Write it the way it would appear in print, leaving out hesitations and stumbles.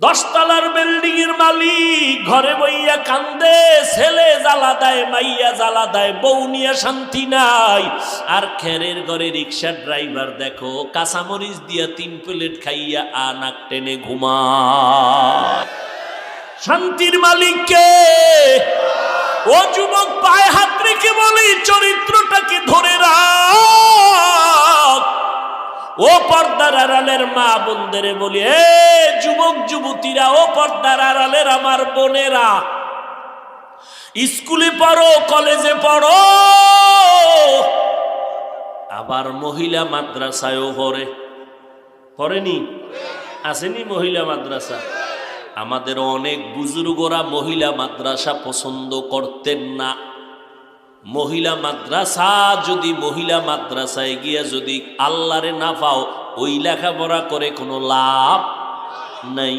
10 তলার বিল্ডিং এর মালিক ঘরে বইয়া কান্দে, ছেলে জ্বালা দেয়, মাইয়া জ্বালা দেয়, বউ নিয়ে শান্তি নাই। আর খেরের ঘরে রিক্সা ড্রাইভার দেখো কাঁচামরিচ দিয়া 3 প্লেট খাইয়া নাক টেনে ঘুমায়। শান্তির মালিক কে? ও যুবক, পায়ে হাত রেখে বলি চরিত্রটাকে ধরে রাখ। ও পর্দার আড়ালের মা বোনদের বলি, এ যুবক যুবতীরা, ও পর্দার আড়ালের আমার বোনেরা, স্কুলে পড়ো, কলেজে পড়ো, আবার মহিলা মাদ্রাসায়ও পড়েনি? আসেনি মহিলা মাদ্রাসা? আমাদের অনেক বুজুর্গরা মহিলা মাদ্রাসা পছন্দ করতেন না। মহিলা মাদ্রাসা, যদি মহিলা মাদ্রাসায় গিয়া যদি আল্লাহরে না পাও, ওই লেখাপড়া করে কোনো লাভ নাই।